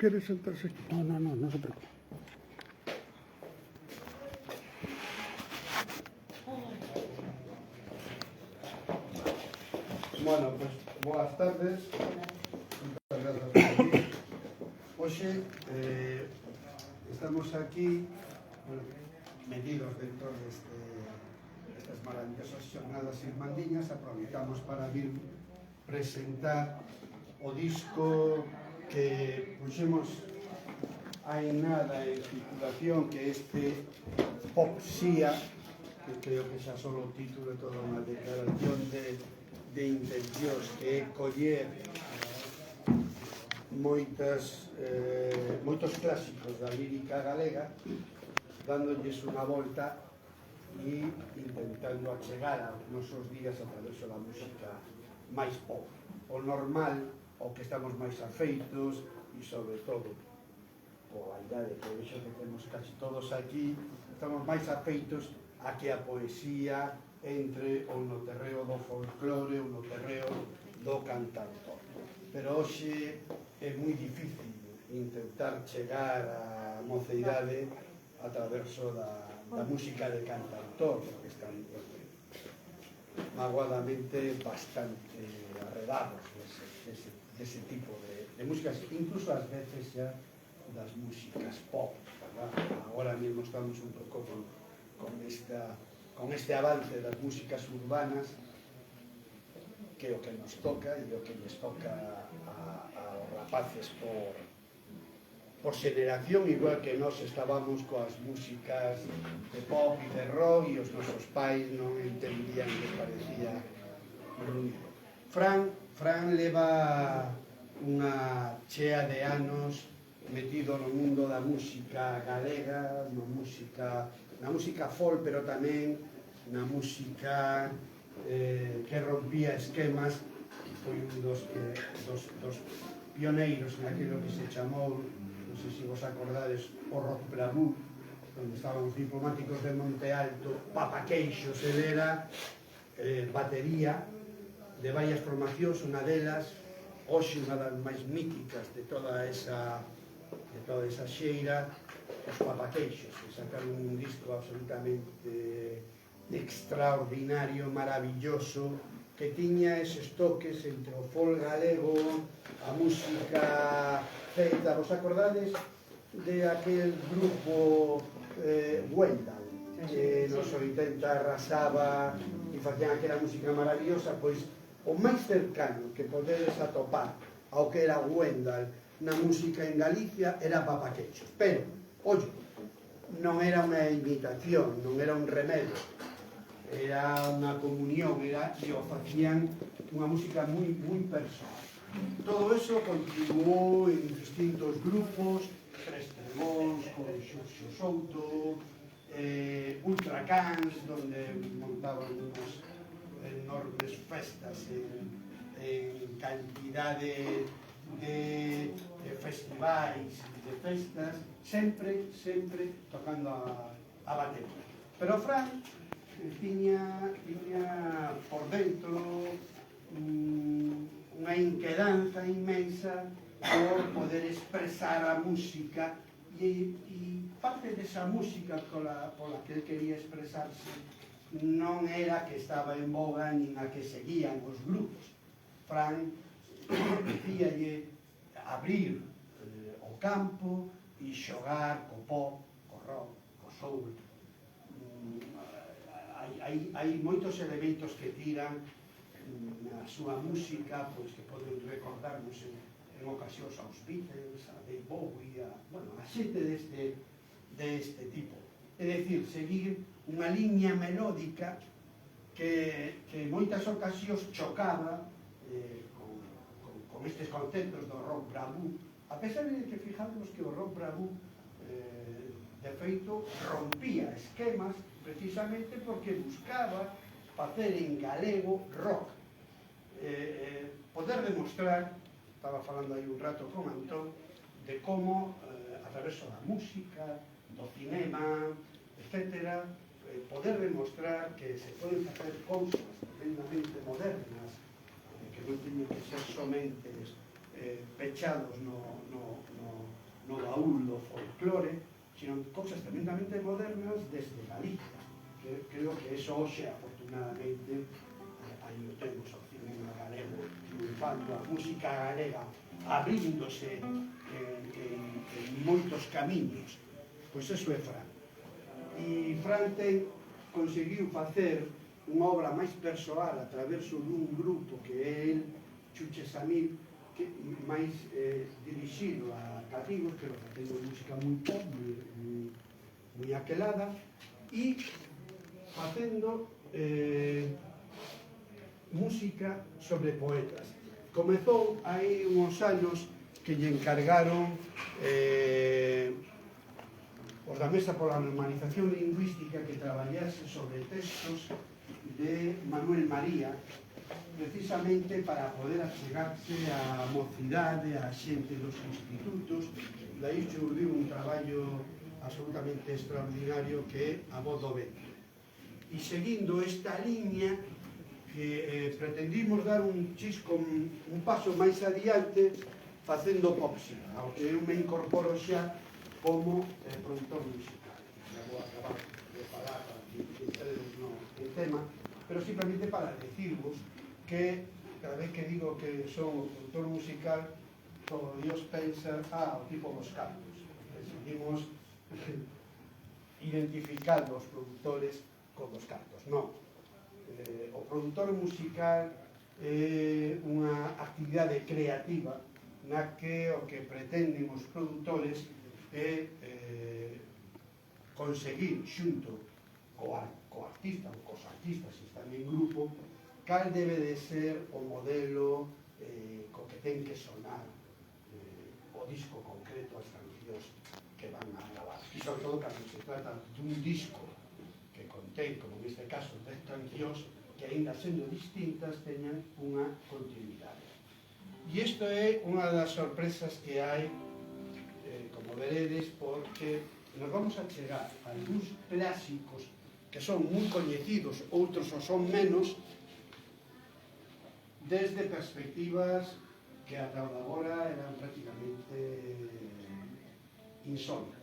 ¿Quieres sentarse aquí? No se preocupe. Bueno, pues boas tardes. Muchas gracias por venir. Hoxe estamos aquí metidos dentro destas maravillosas xornadas irmandiñas. Aproveitamos para vir presentar o disco que puxemos hai nada en circulación, que este Popsía, que creo que xa só o título é toda unha declaración de intencións, que é coller moitos clásicos da lírica galega, dándolles unha volta e intentando achegar aos nosos días a través da música máis pop, o normal, o que estamos máis afeitos, e sobre todo coa idade que vexo que temos casi todos aquí, estamos máis afeitos a que a poesía entre ou no terreo do folclore ou no terreo do cantautor. Pero hoxe é moi difícil intentar chegar á moceidade a través da música de cantautor, porque están magoadamente bastante arredados dese tipo de músicas, incluso ás veces xa das músicas pop, ¿verdad? Agora mesmo estamos un pouco con este avance das músicas urbanas, que é o que nos toca e o que les toca aos rapaces por xeneración, igual que nós estábamos coas músicas de pop e de rock e os nosos pais non entendían, que parecía ruido. Fran leva unha chea de anos metido no mundo da música galega, na música folk, pero tamén na música que rompía esquemas. Foi un dos pioneiros en aquilo que se chamou, non sei se vos acordades, o rock bravú, onde estaban os diplomáticos de Monte Alto, Papaqueixos, ele era batería de varias formacións, unha delas, hoxe unha das máis míticas de toda esa xeira, os Papaqueixos, que sacaron un disco absolutamente extraordinario, maravilloso, que tiña eses toques entre o folk galego, a música celta. Vos acordades de aquel grupo Wendal, que nos 80 arrasaba e facían aquela música maravillosa? Pois o máis cercano que podedes atopar ao que era Wendal na música en Galicia era Papaqueixos, pero, ollo, non era unha imitación, non era un remedio, era unha comunión, e o facían unha música moi personal. Todo eso continuou en distintos grupos, Tres Trebóns, con Xurxo Souto, Ultracans, donde montaban unhas enormes festas en cantidade de festivais, de festas, sempre tocando a batería. Pero Fran tiña por dentro unha inquedanza inmensa por poder expresar a música, e parte desa música pola que ele quería expresarse non era que estaba en boga nin a que seguían os grupos. Fran decíalle abrir o campo e xogar co pop, co rock, co soul. Hai moitos elementos que tiran na súa música, pois que poden recordarnos en ocasións aos Beatles, a David Bowie, a xente deste tipo. É dicir, seguir unha liña melódica que en moitas ocasións chocaba con estes conceptos do rock bravú, a pesar de que fijamos que o rock bravú de feito rompía esquemas precisamente porque buscaba facer en galego rock, poder demostrar, estaba falando aí un rato con Antón, de como a través da música, do cinema, etcétera, poder demostrar que se poden facer cousas tremendamente modernas, que non teñen que ser somente pechados no no baúl do folclore, sino cousas tremendamente modernas desde Galicia. Que creo que eso hoxe, afortunadamente, aí o temos o cinema galego triunfando, a música galega abríndose en moitos camiños. Pois eso é Fran. E Fran conseguiu facer unha obra máis persoal a través dun grupo que é el, Chuche Samir, que máis dirixido a cativos, pero facendo música moi pop, moi aquelada, e facendo música sobre poetas. Comezou hai uns anos que lle encargaron os da Mesa pola Normalización Lingüística que traballase sobre textos de Manuel María, precisamente para poder achegarse á mocidade, á xente dos institutos. Daí xurdiu un traballo absolutamente extraordinario que é A Voz do Vento. E seguindo esta liña, que pretendimos dar un chisco, un paso máis adiante, facendo popsia, ao que eu me incorporo xa como produtor musical. Já vou acabar de falar para que entremos no tema, pero simplemente para decirvos que cada vez que digo que son produtor musical, todo Dios pensa, o tipo dos cantos. Decidimos identificar os produtores con os cantos. Non. O produtor musical é unha actividade creativa na que o que pretenden os produtores é conseguir xunto co artista ou cos artistas se están en grupo cal debe de ser o modelo co que ten que sonar o disco concreto, as cancións que van a gravar. E sobre todo cando se trata dun disco que contén, como neste caso, 10 cancións que, aínda sendo distintas, teñan unha continuidade. E isto é unha das sorpresas que hai, como veredes, porque nos vamos a chegar a algúns clásicos que son moi coñecidos, outros o son menos, desde perspectivas que ata agora eran prácticamente insólitas.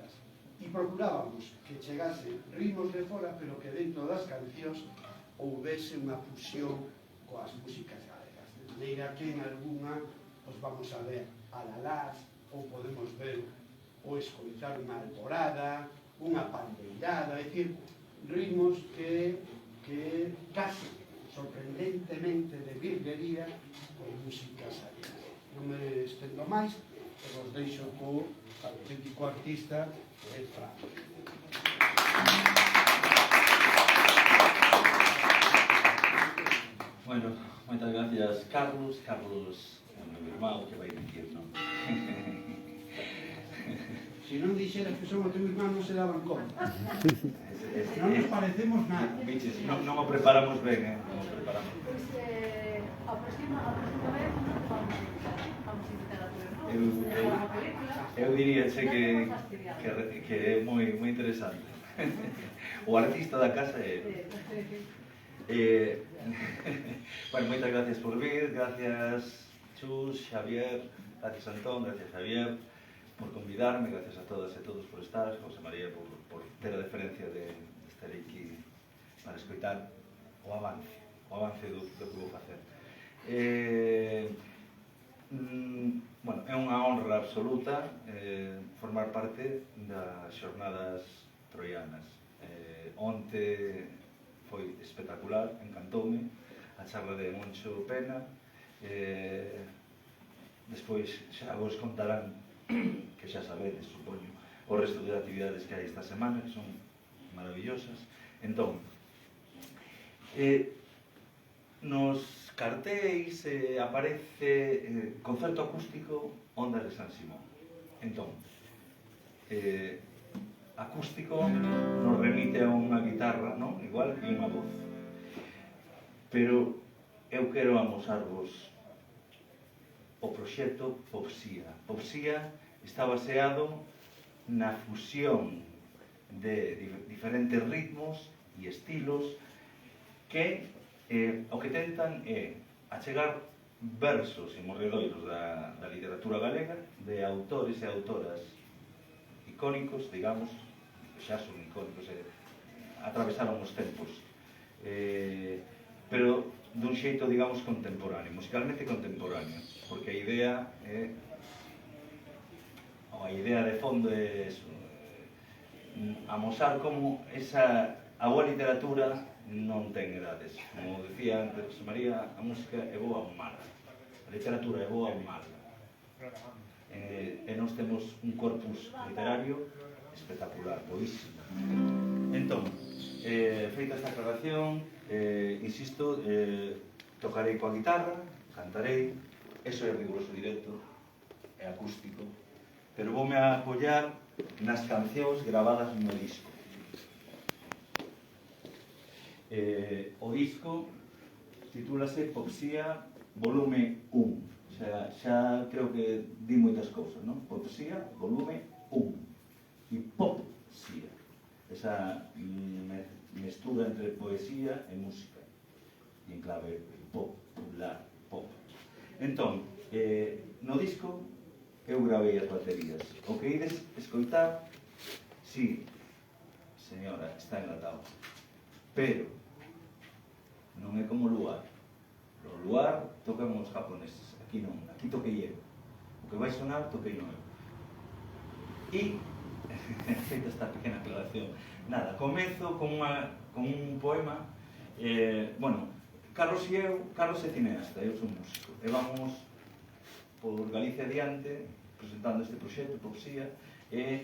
E procurábamos que chegase ritmos de fora, pero que dentro das cancións houvese unha fusión coas músicas galegas. De maneira que en algunha os vamos a ver alalás, ou podemos ver ou escoitar unha alborada, unha pandeirada, é dicir, ritmos que casi sorprendentemente de virguería con músicas galegas. Non me estendo máis, pero os deixo co auténtico artista que é Fran. Bueno, moitas gracias, Carlos. Carlos é o meu irmão, que vai dicir, non? Se non dixeras que son o teu irmán, non se daban conta. Non nos parecemos nada. Biches, non o preparamos ben, non o preparamos. Pois, a próxima vez vamos invitar a tu irmán. Eu diríache que é moi interesante. O artista da casa é... Bueno, moitas gracias por vir, gracias Chus, Xavier, gracias Antón, gracias Xavier por convidarme, gracias a todas e todos por estar, José María por ter a deferencia de estar aquí para escoitar o avance do que vou facer. Bueno, é unha honra absoluta formar parte das xornadas troianas. Onte foi espectacular, encantoume a charla de Moncho Pena. Despois xa vos contarán, que xa sabedes, supoño, o resto de actividades que hai esta semana, que son maravillosas. Entón, nos cartéis aparece concerto acústico Ondas de San Simón. Entón, acústico nos remite a unha guitarra, non? Igual, e unha voz. Pero eu quero amosarvos o proxecto Popsía. Popsía está baseado na fusión de diferentes ritmos e estilos que o que tentan é achegar versos e morredoiros da literatura galega de autores e autoras icónicos, digamos, xa son icónicos, atravesaron os tempos, pero dun xeito, digamos, contemporáneo, musicalmente contemporáneo, porque a idea de fondo é amosar como a boa literatura non ten edades. Como decía antes José María, a música é boa ou mala, a literatura é boa ou mala. E nós temos un corpus literario espectacular, boísimo. Entón, feita esta aclaración, insisto, tocarei coa guitarra, cantarei, eso é riguroso directo, é acústico, pero voume a apoiar nas cancións gravadas no disco. O disco titúlase Popsía volume 1. Xa creo que di moitas cousas, non? Popsía volume 1 e Popsía, esa mestura entre poesía e música en clave popular, pop. Entón, no disco eu gravei as baterías. O que ides escoitar, sí, señora, está enlatado, pero non é como Luar. O Luar tocan os japoneses, aquí non, aquí toquei eu. O que vai sonar, toquei non eu. E, feita esta pequena aclaración, nada, comezo con un poema, bueno, Carlos é cineasta, eu son músico, e vamos por Galicia adiante, presentando este proxecto, Popsía, e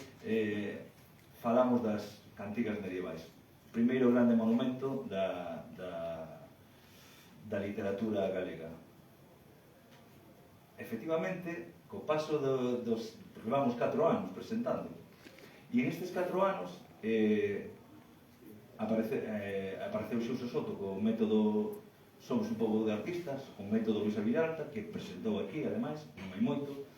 falamos das cantigas medievais. Primeiro grande monumento da literatura galega. Efectivamente, co paso dos... porque vamos 4 anos presentando, e en estes 4 anos apareceu Xouso Soto co método Somos un pobo de artistas, o método Luisa Villalta, que presentou aquí, ademais, non hai moito,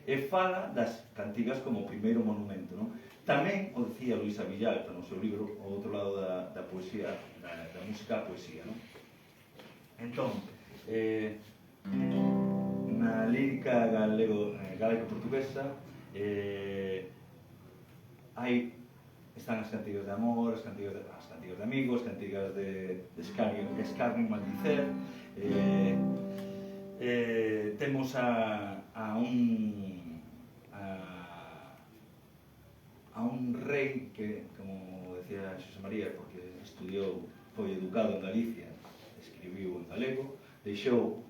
e fala das cantigas como primeiro monumento, non? Tamén o decía Luisa Villalta no seu libro, o outro lado da poesía, da música a poesía, non? Entón, na lírica galego-portuguesa están as cantigas de amor, as cantigas de amigos, as cantigas de escarnio e maldicer. Temos a un rei que, como decía Xosé María, porque estudiou, foi educado en Galicia, escribiu en galego, deixou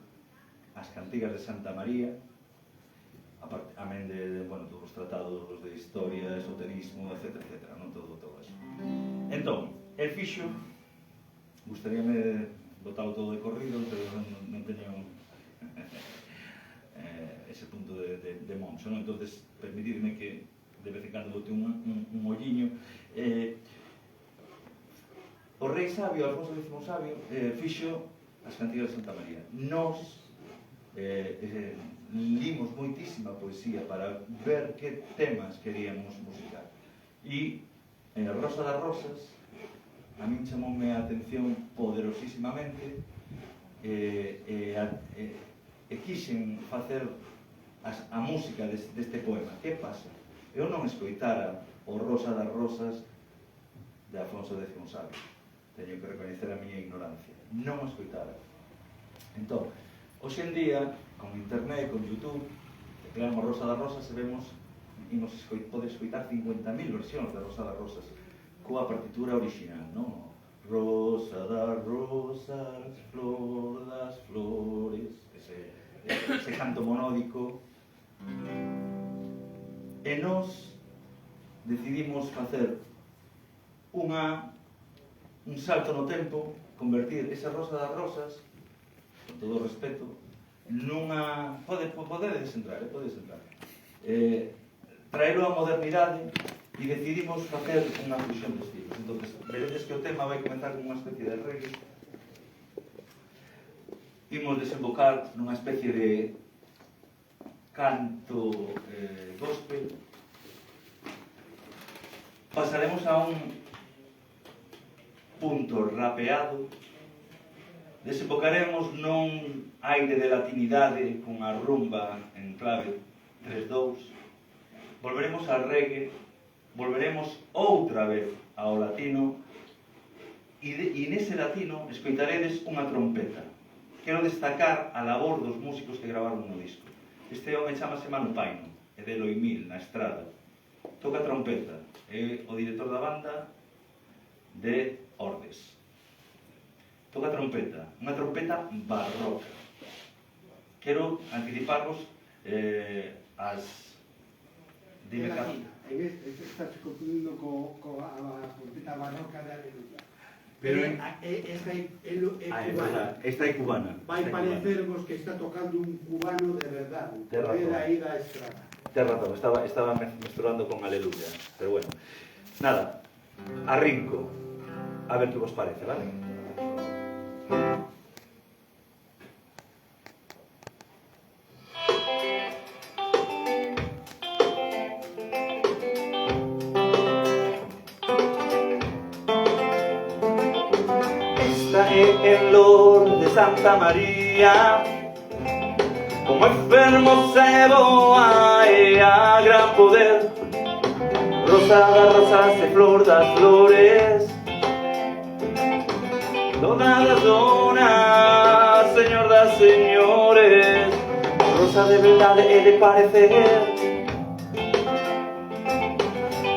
as cantigas de Santa María, amén de todos os tratados de historia, esoterismo, etc. Non todo eso. Entón, el fixo, gustaríame botalo todo de corrido, pero non teño ese punto de moncho, non? Entonces, permitidme que de vez en cando bote un olliño. O rei sabio, Alfonso X sabio, fixo as cantigas de Santa María. Nos limos moitísima poesía para ver que temas queríamos musicar. E Rosa das Rosas, a min chamoume a atención poderosísimamente, e quixen facer a música deste poema. Que pasa? Eu non escoitara o Rosa das Rosas de Alfonso X sabio. Teño que recoñecer a miña ignorancia. Non o escoitara. Entón, hoxe en día, con internet, con YouTube, tecleamos Rosa das Rosas e vemos, pode escoitar 50.000 versións de Rosa das Rosas coa partitura original, non? Rosa das rosas, flor das flores, ese canto monódico. E nós decidimos facer un salto no tempo, convertir esa Rosa das Rosas, con todo o respeto, nunha... Podedes entrar, traelo á modernidade e decidimos facer unha fusión de estilos. Entón, veredes que o tema vai comenzar con unha especie de reggae. Imos desembocar nunha especie de canto gospel. Pasaremos a un punto rapeado. Desembocaremos nun aire de latinidade con a rumba en clave 3-2. Volveremos ao reggae volveremos outra vez ao latino e nese latino escoitaredes unha trompeta. Quero destacar a labor dos músicos que gravaron no disco. Este home chamase Manu Paino, é de Loimil, na Estrada. Toca trompeta, é o director da banda de Ordes. Toca trompeta, unha trompeta barroca. Quero anticiparvos as... Dime, Carlos. Estás confundindo coa trompeta barroca de Aleluya. Pero esta é cubana. Esta é cubana. Vai parecervos que está tocando un cubano de verdade. É aí da Estrada. Ten razón, estaba mesturando con Aleluya. Pero bueno, nada, arrinco. A ver que vos parece, vale? En Lor de Santa María, como enfermo se voa e a gran poder, rosa das rosas e flor das flores, dona das donas, señor das señores, rosa de verdade e de parecer,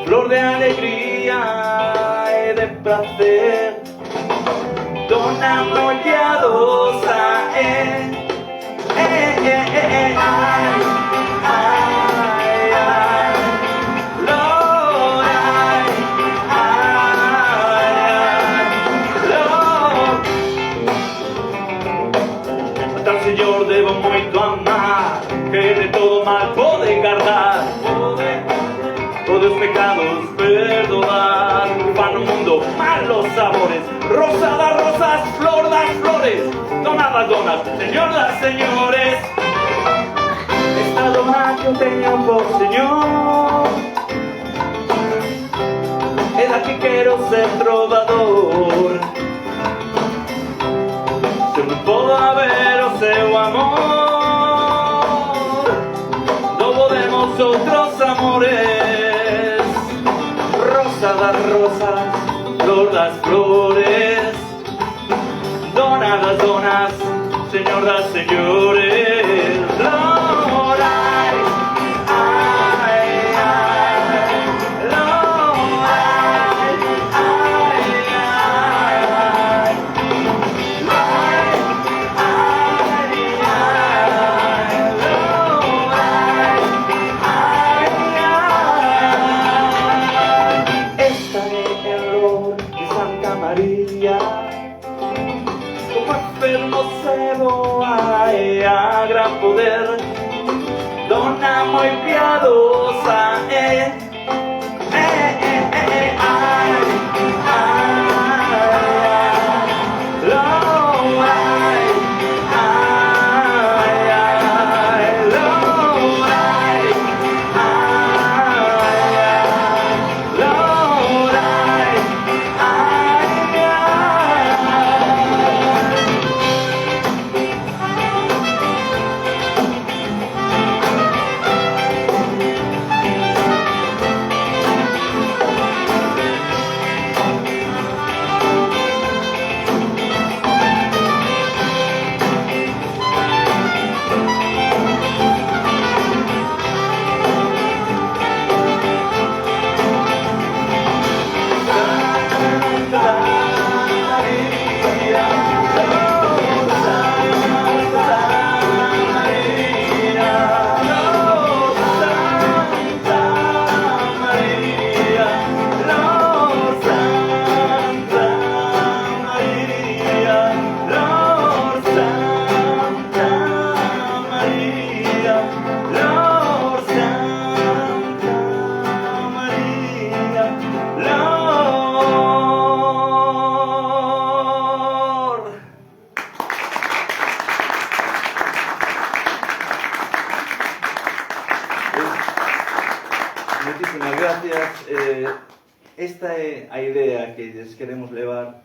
flor de alegría e de placer, dona molhadosa, ai, ai, ai, Lord, ai, Lord. A tal Señor debo moito amar, que de todo mal pode guardar, todos os pecados perdoar, fan no mundo malos sabores, rosa das rosas, flor das flores, dona das donas, señor das señores. Esta dona que eu teño por señor, é da que quero ser trovador. Se non podo haber o seu amor, non podemos outros amores. Rosa das rosas, flor das flores, dona das donas, señor das señores. Lord, ai, ai, ai, Lord, ai, ai, ai, ai, ai, Lord, ai, ai. Esta é el Lor de Santa María, como enfermo se voa e a gran poder, dona moi piadosa, ai, ai, Lord, ai, Lord, ai, Lord, Moitísimas gracias. Esta é a idea que lles queremos levar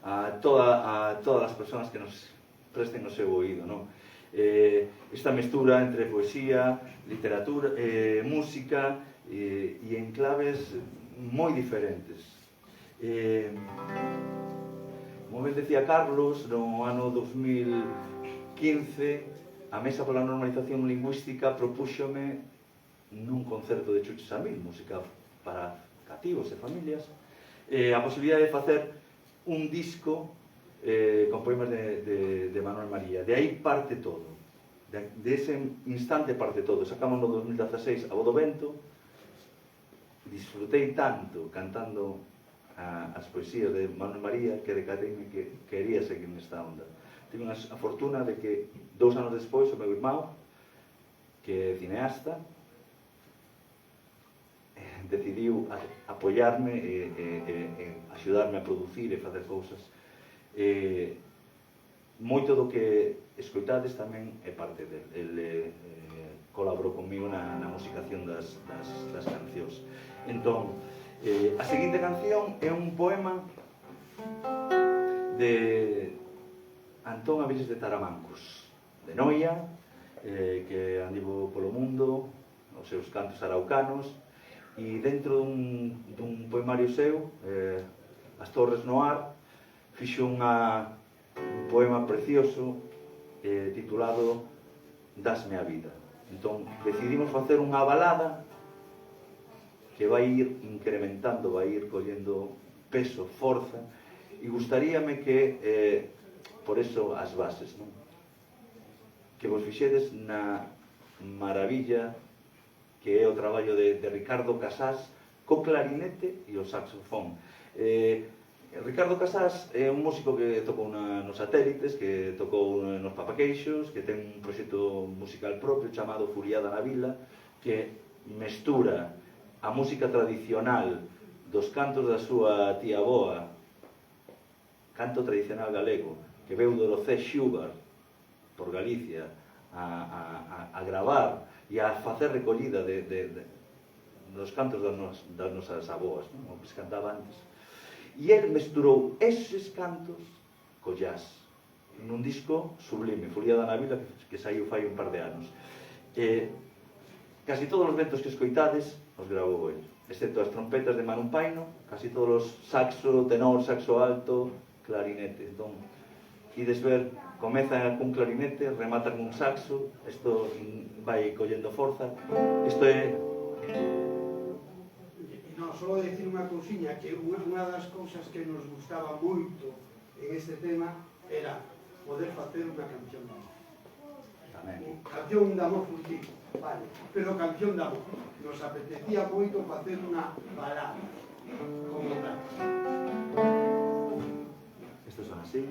a todas as persoas que nos presten o seu oído, non? Esta mestura entre poesía, literatura, música e en claves moi diferentes. Como ben decía Carlos, no ano 2015 a Mesa pola Normalización Lingüística propúxome nun concerto de Chuches a Mil, música para cativos e familias, a posibilidade de facer un disco con poemas de Manuel María. De aí parte todo, de ese instante parte todo. Sacamos no 2016 A Voz do Vento, disfrutei tanto cantando as poesías de Manuel María que decateime que quería seguir nesta onda. Tive a fortuna de que 2 anos despois o meu irmão, que é cineasta, decidiu apoiarme e axudarme a producir e facer cousas. Moito do que escoitades tamén é parte dele. Ele colaborou comigo na musicación das cancións. Entón, a seguinte canción é un poema de Antón Avilés de Taramancos, de Noia, que andivo polo mundo, os seus cantos araucanos, e dentro dun poemario seu, As Torres no Ar, fixo un poema precioso titulado Dasme a vida. Entón, decidimos facer unha balada que vai ir incrementando, vai ir collendo peso, forza, e gustaríame que, por eso, as bases, non? Que vos fixedes na maravilla que é o traballo de Ricardo Casás co clarinete e o saxofón. Ricardo Casás é un músico que tocou nos Satélites, que tocou nos Papaqueixos, que ten un proxecto musical propio chamado Furiada na Vila, que mestura a música tradicional dos cantos da súa tía avoa, canto tradicional galego, que veu do Locé Xúbar por Galicia a gravar e a facer recollida dos cantos das nosas aboas, o que se cantaba antes. E el mesturou eses cantos co jazz nun disco sublime, Furiada na Vila, que saiu fai un par de anos. Casi todos os ventos que escoitades os gravou el, excepto as trompetas de Manu Paino, casi todos os saxo, tenor, saxo alto, clarinete. Entón, ides ver, comeza cun clarinete, remata cun saxo, isto vai collendo forza. Isto é... Só decir unha cousiña, que unha das cousas que nos gustaba moito en este tema era poder facer unha canción de amor. Canción de amor furtivo, vale, pero canción de amor. Nos apetecía moito facer unha balada, como tal. Estos son así.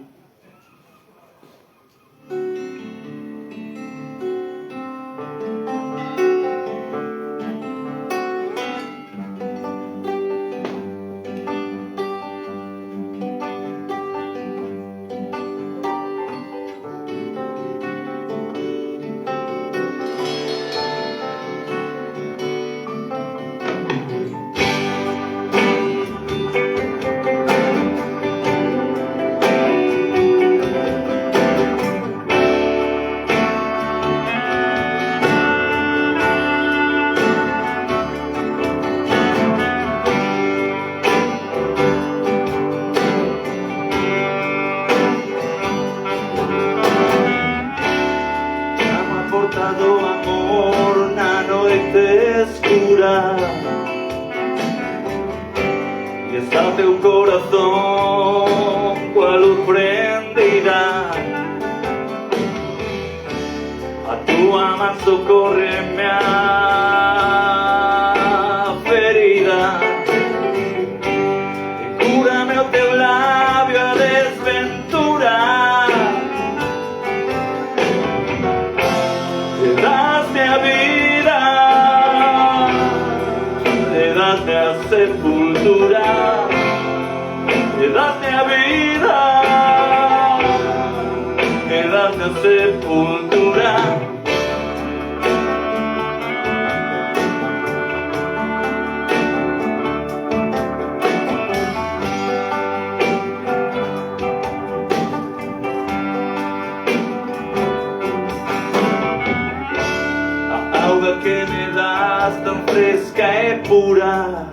auga que me das tan fresca e pura,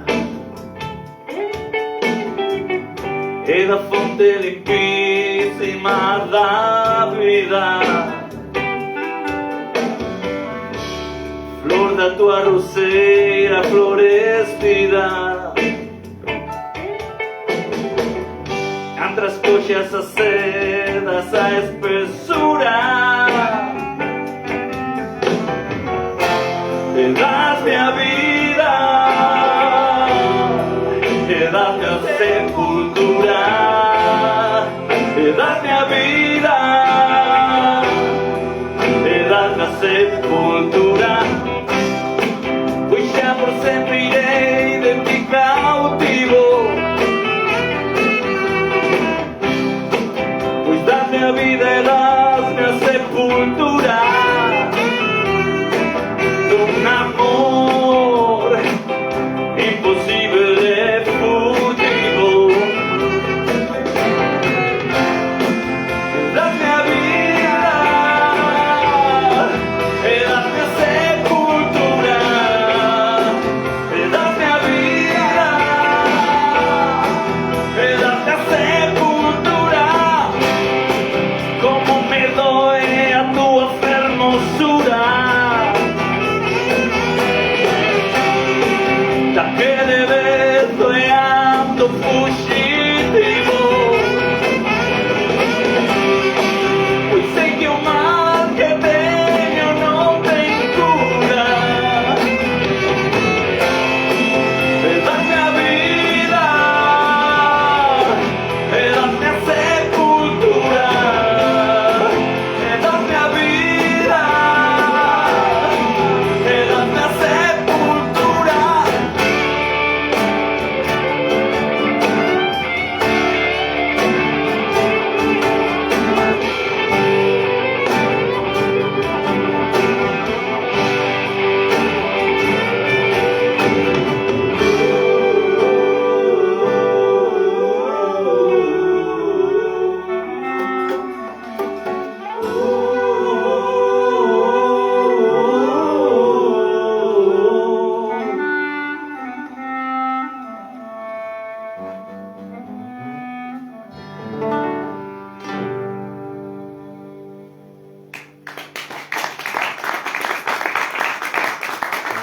e da fonte limpísima da vida. Flor da tua roseira florescida, entre as coxas acedas a espessura, e das-me a vida, e das-me a sepultura, e das-me a vida, e das-me a sepultura. Pois xa por sempre irei de ti cautivo, pois das-me a vida e das-me a sepultura, dun amor imposible e fugitivo. Das-me a vida e das-me a sepultura, e das-me a vida e das-me a sepultura. Como me doe a tua fermosura, daquele beso e ando fugitivo, pois sei que o mal que tenho não tem cura. E das-me a vida, e das-me a sepultura, e das-me a vida, e das-me a sepultura.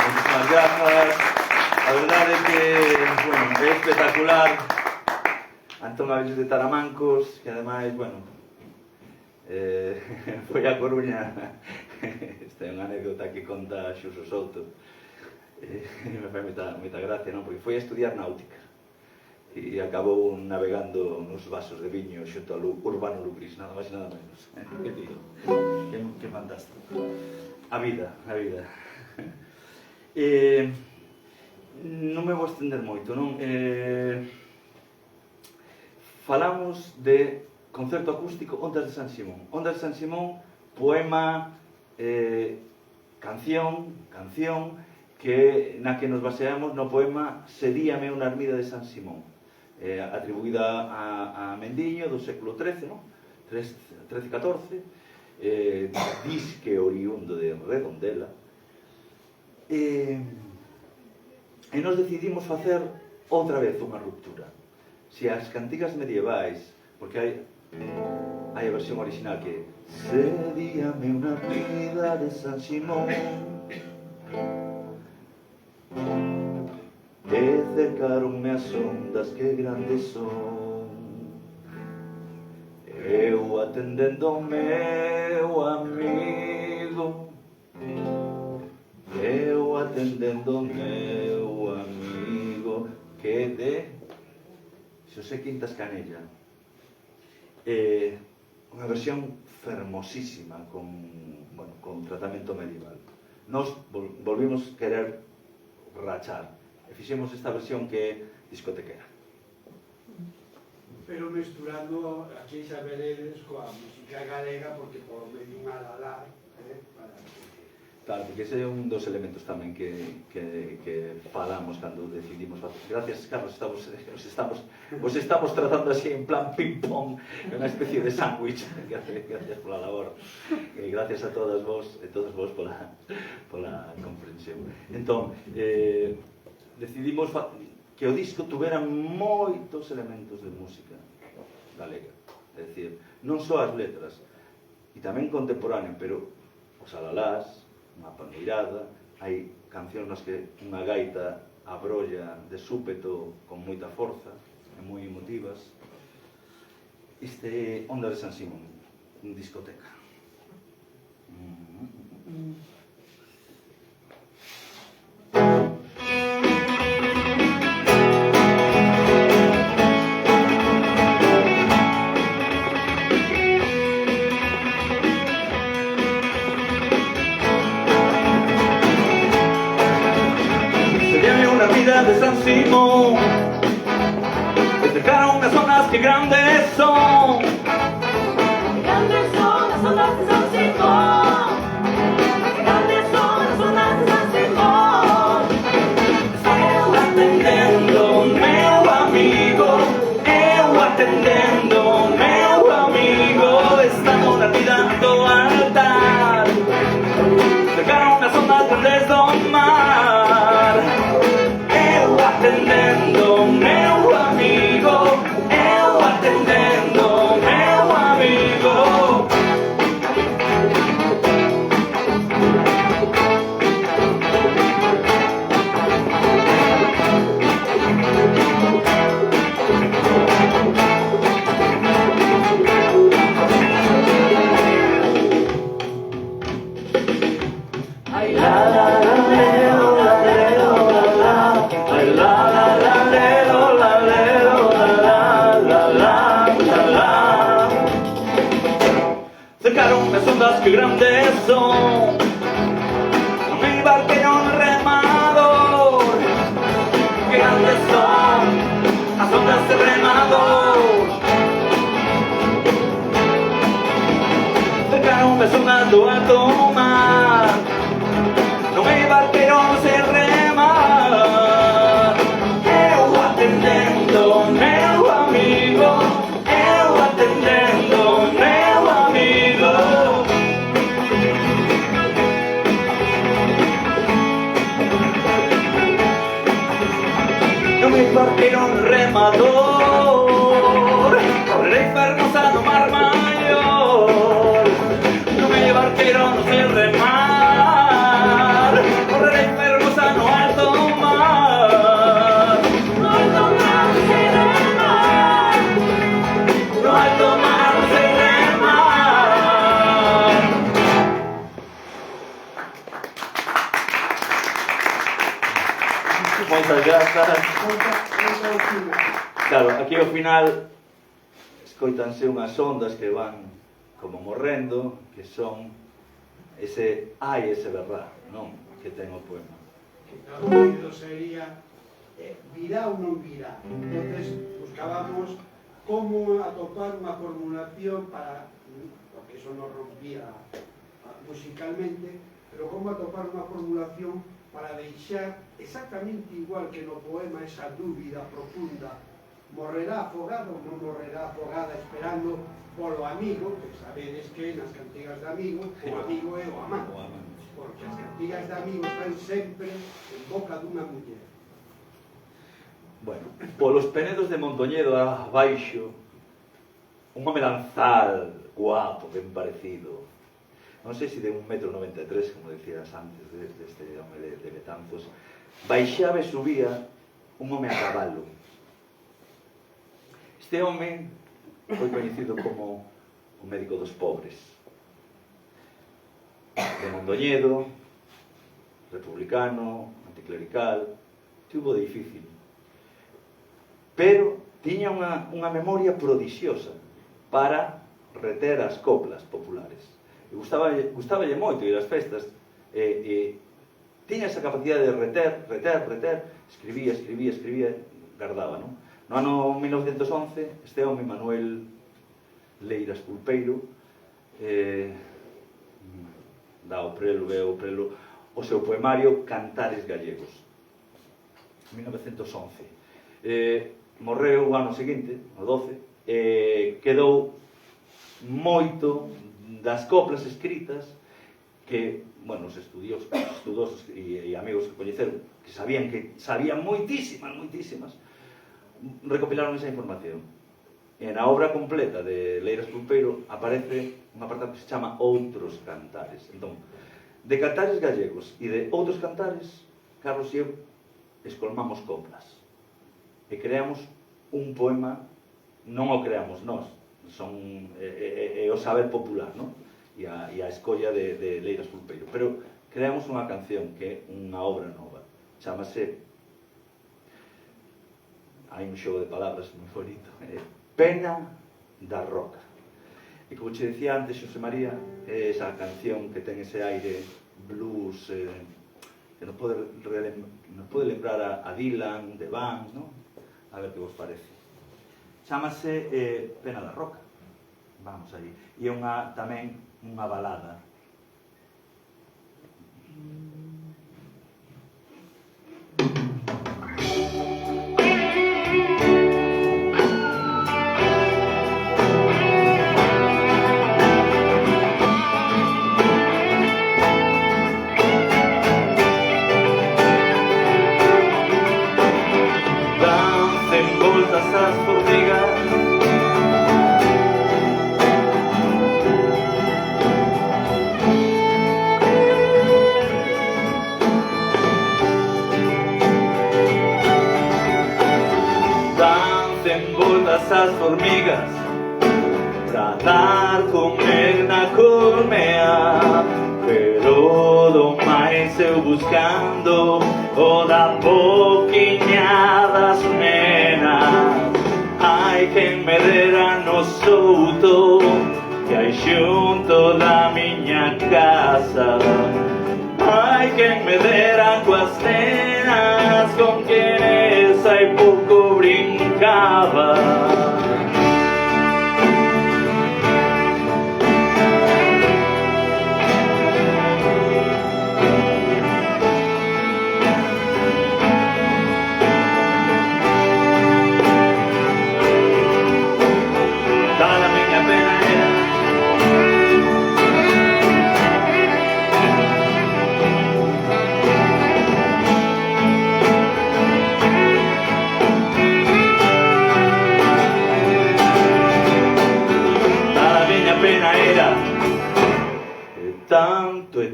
Muchísimas gracias. A verdade é que, bueno, é espectacular. Antón Avilés de Taramancos, que ademais, bueno, foi a Coruña. Esta é unha anécdota que conta Xuso Souto. Me fai moita gracia, non? Porque foi a estudiar náutica e acabou navegando nos vasos de viño xunto ao Urbano Lucris, nada máis e nada menos. Que tío, que fantástico. A vida, a vida. Non me vou estender moito, non? Falamos de concerto acústico Ondas de San Simón. Ondas de San Simón, poema, canción, que na que nos baseamos no poema Seríame unha ermida de San Simón, atribuída a Mendiño do século XIII, non? XIII-XIV, disque oriundo de Redondela. E nos decidimos facer outra vez unha ruptura. Se as cantigas medievais, porque hai a versión original que Seríame unha ermida de San Simón, e cercaronme as ondas que grandes son, eu atendendo o meu amigo, eu atendendo o meu amigo, que de Xosé Quintas Canella. Unha versión fermosísima con tratamento medieval. Nos volvimos querer rachar e fixemos esta versión que é discotequera. Pero mesturando a Cheixa Veredes coa música galega, porque por medio un alalá, para... Claro, porque ese é un dos elementos tamén que falamos cando decidimos facer. Gracias, Carlos, os estamos tratando así en plan ping-pong, unha especie de sándwich. Gracias pola labor. Gracias a todas vos e todos vos pola comprensión. seu. Entón, decidimos que o disco tuvera moitos elementos de música galega. É dicir, non só as letras, e tamén contemporáneo, pero os alalás, unha pandeirada, hai cancións nas que unha gaita abrolla de súpeto con moita forza, e moi emotivas. Este é Onda de San Simón, en discoteca. De San Simón, que cercaron unas zonas que grandes son. Grandes son las zonas de San Simón. Grandes son las zonas de San Simón. Eu atendendo, meu amigo. Eu atendendo, meu amigo. Estamos na vida do altar. Cercaron unas zonas grandes do mar. Atendendo, meu amigo, eu atendendo, meu amigo. Ai la la la leo, la leo, la la, ai la la la leo, la leo, la la, la la, la la. Cercaron as ondas que grandes son, mi barquero remador. Que grandes son as ondas de remador. Cercaron as ondas do alto mar. No me barquero se remar. Eu atendendo, meu amigo. Eu atendendo, meu amigo. No me barquero remador. Correrei fermosa no mar maior. No me barquero no se remar. Correrei fermosa no alto mar. No alto mar se remar. No alto mar se remar. Moitas grazas. Claro, aquí ao final escoitanse unhas ondas que van como morrendo, que son ese ai, ese verdad, non? Que ten o poema. Que o oído sería virá ou non virá. Entonces buscábamos como atopar unha formulación para, porque eso nos rompía musicalmente, pero como atopar unha formulación para deixar exactamente igual que no poema esa dúbida profunda: morrerá afogado ou non morrerá afogada, esperando polo amigo, que sabedes que nas cantigas de amigo o amigo é o amante, porque as cantigas de amigo están sempre en boca dunha muller. Bueno, polos penedos de Mondoñedo abaixo, un home lanzal, guapo, ben parecido. Non sei se de 1,93 m, como decías antes, deste home de Betanzos. Baixaba e subía un home a cabalo. Este home foi coñecido como o médico dos pobres. De Mondoñedo, republicano, anticlerical, tuvo de difícil. Pero tiña unha memoria prodixiosa para reter as coplas populares. E gustaballe moito ir ás festas, tiña esa capacidade de reter, escribía, gardaba, non? No ano 1911, este home, Manuel Leiras Pulpeiro, dá o prelo o seu poemario Cantares Gallegos, 1911. Morreu o ano seguinte, no 12, quedou moito das coplas escritas que, bueno, os estudosos e amigos que coñeceron, que sabían moitísimas, recopilaron esa información. E na obra completa de Leiras Pulpeiro aparece un apartado que se chama Outros Cantares. Entón, de cantares gallegos e de outros cantares, Carlos e eu escolmamos coplas e creamos un poema. Non o creamos nós, é o saber popular, non? E a escolla de Leiras Pulpeiro, pero creamos unha canción que é unha obra nova, chamase, hai un xogo de palabras moi bonito, Pena da Roca. E como che decía antes, Xosé María, é esa canción que ten ese aire blues, que nos pode lembrar a Dylan, The Band, non? A ver que vos parece. Chámase Pena da Roca. Vamos aí. E é tamén unha balada. As formigas pra dar comer na colmea, pero do máis eu buscando o da boquiña das nenas. Ai, quen me dera no souto que hai xunto da miña casa. Ai, quen me dera coas nenas con quenes hai pouco brincaba.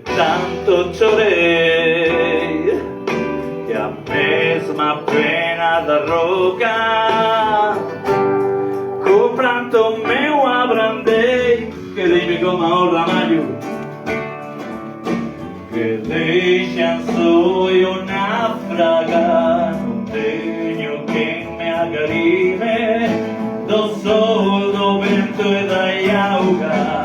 Tanto chorei que a mesma pena da roca co pranto meu abrandei, que deime como a orla maio que deixan soio na fraga. Non teño quen me agarime do sol, do vento e da auga.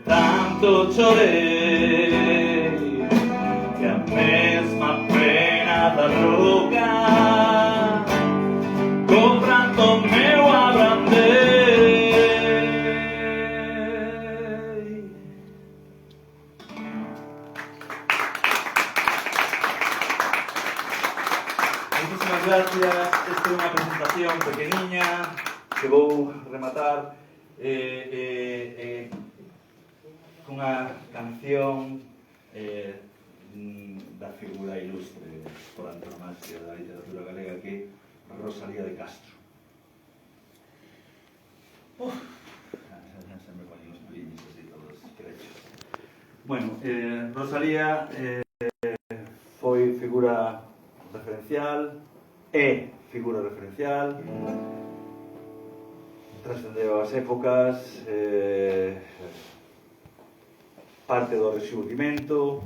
Tanto chorei que a mesma pena da roca co pranto meu abrandei. Muchísimas gracias. Esta é unha presentación pequeniña que vou rematar unha canción da figura ilustre por antonomasia da literatura galega, que Rosalía de Castro. Se me ponen os piños así todos crechos. Bueno, Rosalía foi figura referencial, figura referencial, trascendeu as épocas, parte do rexurdimento,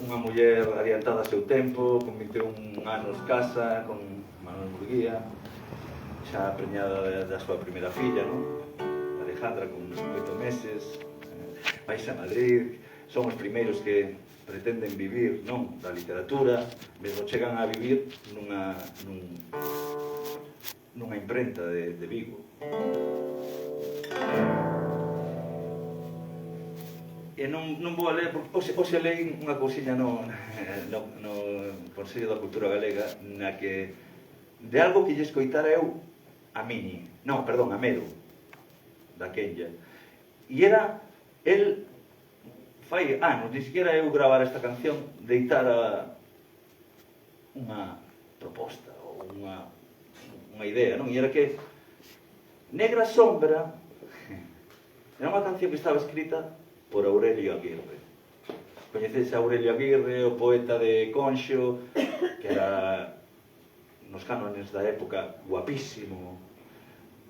unha muller adiantada ao seu tempo, con 21 anos casa, con Manuel Murguía, xa preñada da súa primeira filla, non? Alejandra, con 8 meses, vais a Madrid, son os primeiros que pretenden vivir, non, da literatura, mesmo chegan a vivir nunha imprenta de Vigo. E non vou a ler, porque hoxe leí unha cousiña no Consello da Cultura Galega na que de algo que lle escoitara eu a Mini, non, perdón, a Medo da Kenya, e era el fai anos, ni siquiera eu gravar esta canción, deitara unha proposta ou unha idea, non? E era que Negra Sombra era unha canción que estaba escrita por Aurelio Aguirre. Coñecedes a Aurelio Aguirre, o poeta de Conxo, que era nos cánones da época guapísimo,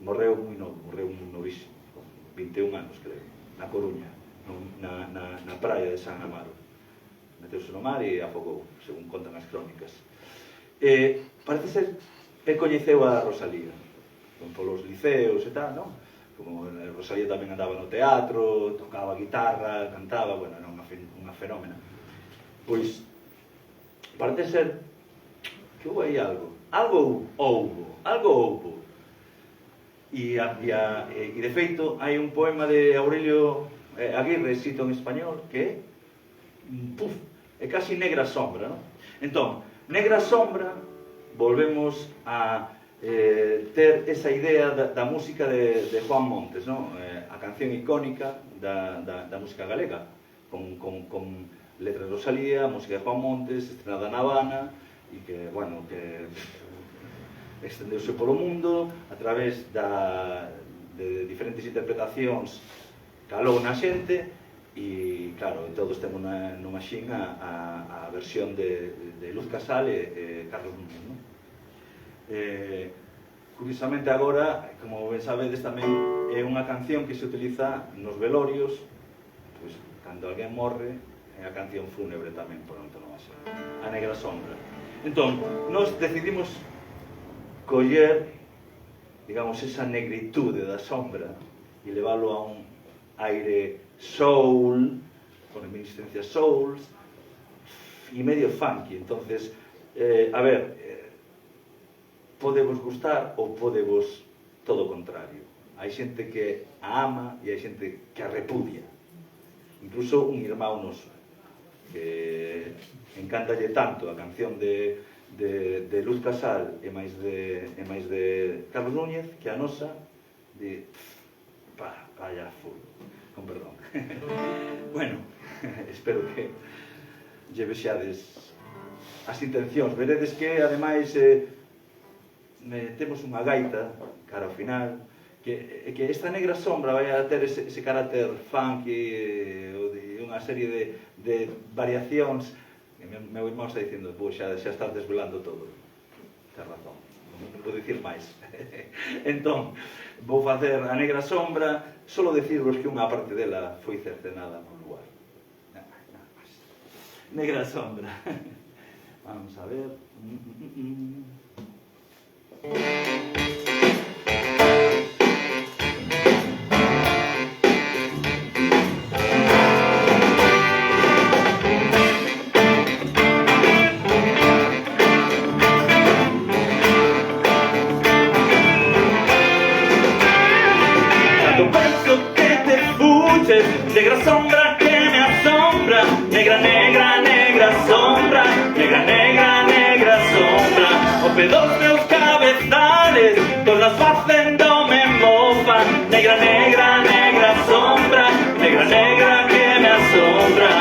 morreu moi novísimo, con 21 anos, creo, na Coruña, na praia de San Amaro. Meteuse no mar e afogou, según contan as crónicas. Parece ser que coñeceu a Rosalía, polos liceos e tal, non? Como Rosalía tamén andaba no teatro, tocaba guitarra, cantaba, bueno, era unha fenómena. Pois, parece ser que houve aí algo houbo. E de feito, hai un poema de Aurelio Aguirre, escrito en español, que é casi Negra Sombra, non? Entón, Negra Sombra, volvemos a ter esa idea da música de Juan Montes, non? A canción icónica da música galega, con letras de Rosalía, música de Juan Montes, estrenada na Habana, e que, bueno, que extendeuse polo mundo a través de diferentes interpretacións, calou na xente, e, claro, todos temos nunha xin a versión de Luz Casal e Carlos Núñez, non? Curiosamente agora, como ben sabedes, tamén é unha canción que se utiliza nos velorios, pois, cando alguén morre, é a canción fúnebre tamén, por antonomasia, a Negra Sombra. Entón, nós decidimos coller, digamos, esa negritude da sombra e leválo a un aire soul, con reminiscencias souls, e medio funky. Entonces, a ver, podevos gustar ou podevos todo o contrario. Hai xente que a ama e hai xente que a repudia. Incluso un irmão noso que encantalle tanto a canción de Luz Casal e máis de Carlos Núñez que a nosa de vaya full, con perdón. Bueno, espero que lle vexades as intencións. Veredes que ademais temos unha gaita cara ao final que esta Negra Sombra vai a ter ese carácter funky e unha serie de variacións. Meu irmão está dicindo, xa estás desvelando todo. Tens razón, non vou dicir máis. Entón, vou facer a Negra Sombra, solo decirvos que unha parte dela foi cercenada no lugar. Nada máis. Negra Sombra. Vamos a ver. Negra sombra que me asombra, negra, negra, negra sombra, negra, negra, negra sombra. O pedos meus cabezales, todas facéndome mofa, negra, negra, negra sombra, negra, negra que me asombra.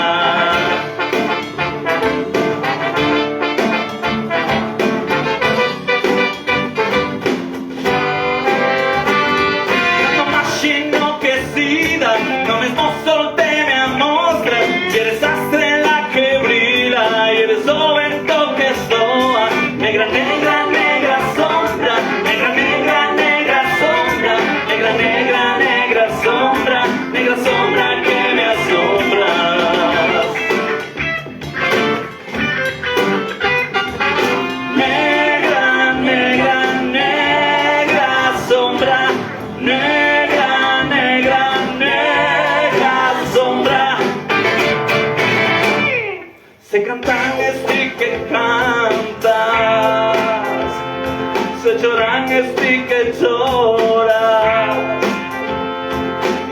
que chora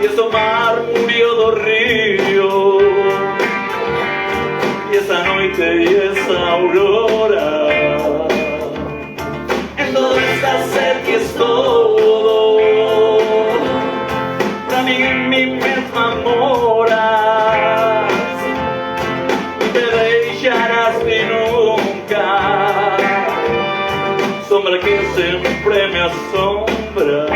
e ese mar murió do río e esa noite e esa aurora en todo esta ser que es todo pra mí en mi mesma moras te deixarás de nunca sombra que siempre me asombra.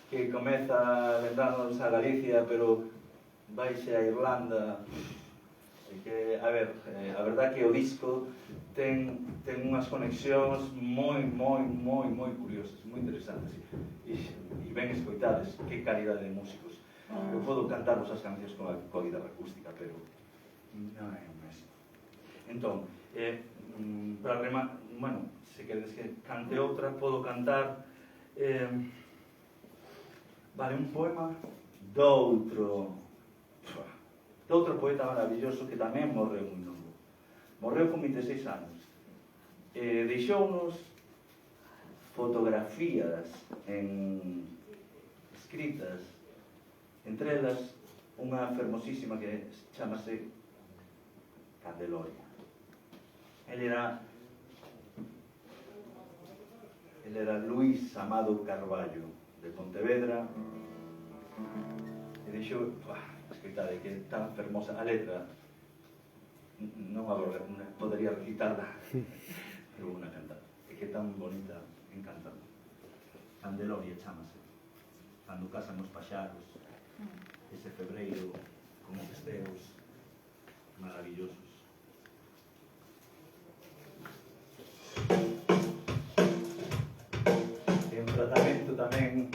Que comeza lembrándonos a Galicia, pero vaixe a Irlanda. Que, a ver, a verdad que o disco ten unhas conexións moi curiosas, moi interesantes e ben escoitadas. Que calidade de músicos. Eu podo cantarvos as cancións coa guitarra acústica, pero non é o mesmo. Entón, para rematar, bueno, se queres que cante outra, podo cantar vale, un poema doutro poeta maravilloso que tamén morreu moi novo. Morreu con 26 anos. Deixounos fotografías escritas, entre elas unha fermosísima que chamase Candeloria. Ele era Luís Amado Carballo, de Pontevedra, e deixou escrita de que é tan fermosa a letra, non podería recitarla, pero unha cantar, e que é tan bonita encantando. Candeloria chamase, cando casan os paxaros, ese febreiro como festeos maravillosos. É un tratamento tamén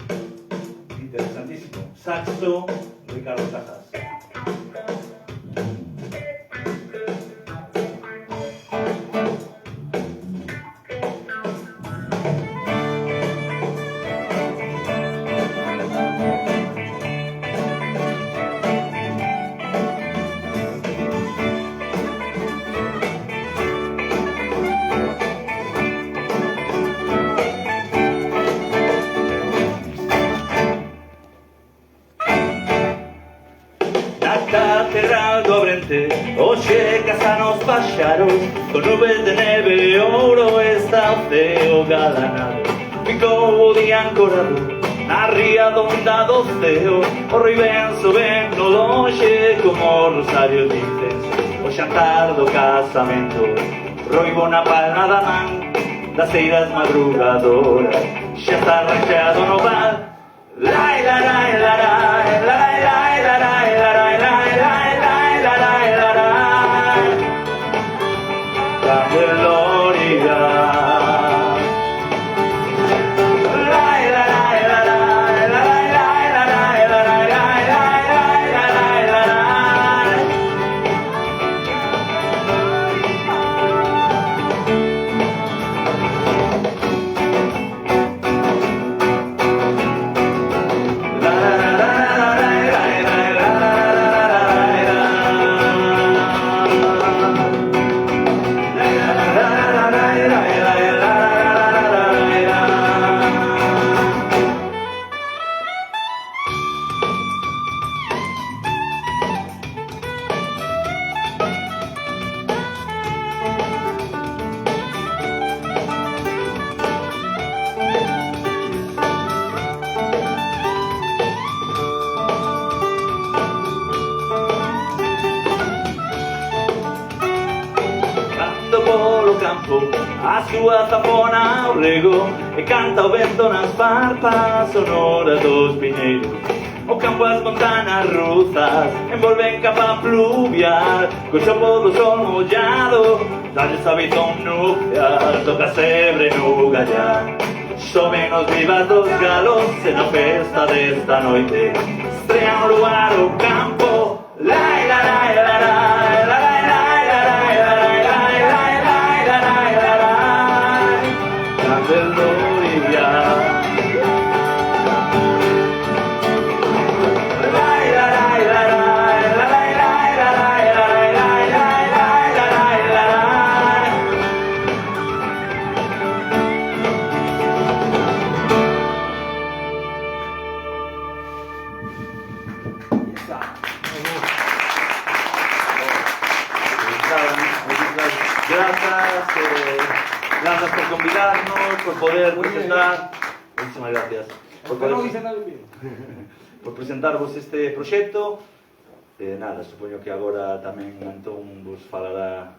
interesantísimo. Saxo, Ricardo Cajas. Oxe casan os paxaros con nubes de neve e ouro está o ceo galanado. Ficou o día ancorado na ría donda do ceo, o rei benzo ben no lonxe como o rosario de incenso. O xantar do casamento roibo na palma da man das eiras madrugadoras, xa está ranxado no val. Lai, lai, lai, lai, lai, lai, lai, lai, lai, lai, lai, lai. Candeloria. A súa zapona ao rego e canta o vento nas parpas sonoras dos piñeiros. O campo as montanas rusas envolven capa pluvial, co chopo do sol mollado dalles habitón nupcias do casebre no gallán. Soben os vivas dos galos e na festa desta noite estrean o lugar o campo. Lai, la, la, la, la, la. Gracias por convidarnos, por poder presentar. Muchísimas gracias. Por presentarvos este proxecto. Nada, supoño que agora tamén Antón vos falará.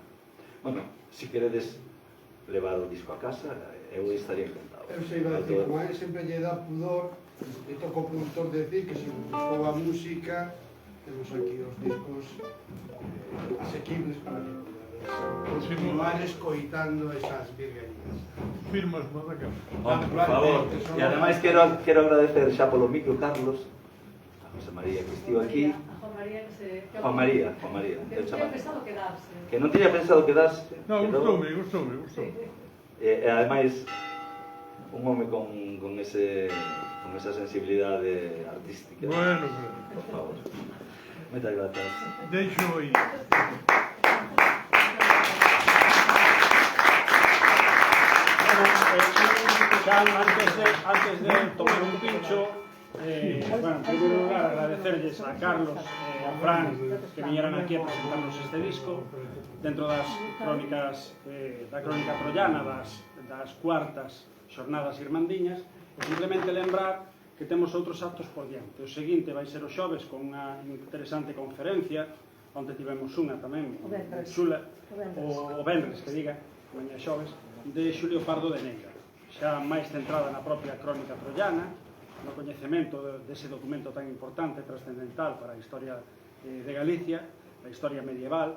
Bueno, se queredes levar o disco a casa, eu estaría encantado. Eu sei iba a decir, como a él sempre lle dá pudor, e toco o productor de decir que se gustou a música, temos aquí os discos asequibles para que continuar escoitando esas virguerías. Firmas por acá. Por favor. E ademais quero agradecer xa polo micro, Carlos, a José María que estivo aquí. A Juan María que se... Juan María. Que non tiña pensado quedarse. Que non tiña pensado quedarse. No, gustoume. E ademais, un home con esa sensibilidade artística. Bueno. Por favor. Moitas grazas. Deixo aí. Antes de tomar un pincho, en primeiro lugar agradecerles a Carlos e a Fran que viñeran aquí a presentarnos este disco dentro das crónicas da crónica troiana das cuartas xornadas irmandiñas, e simplemente lembrar que temos outros actos por diante. O seguinte vai ser o xoves con unha interesante conferencia onde tivemos unha tamén o vendres que diga mañá xoves de Xulio Pardo de Negra, xa máis centrada na propia crónica troiana, no coñecemento dese documento tan importante e trascendental para a historia de Galicia, a historia medieval,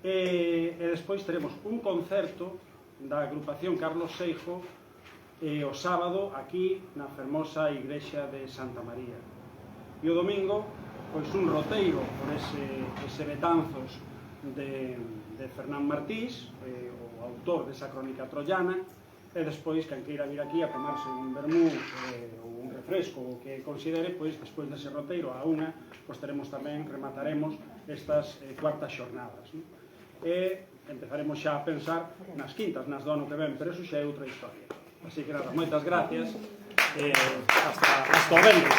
e despois teremos un concerto da agrupación Carlos Seijo o sábado aquí na fermosa igrexa de Santa María. E o domingo, pois un roteiro por ese Betanzos de Fernán Martís, o autor desa crónica troiana, e despois, quen queira vir aquí a tomarse un vermú ou un refresco, o que considere, pois, despois dese roteiro, a unha, pois teremos tamén, remataremos estas cuartas xornadas. E empezaremos xa a pensar nas quintas, nas do ano que ven, pero eso xa é outra historia. Así que nada, moitas gracias, hasta o venres.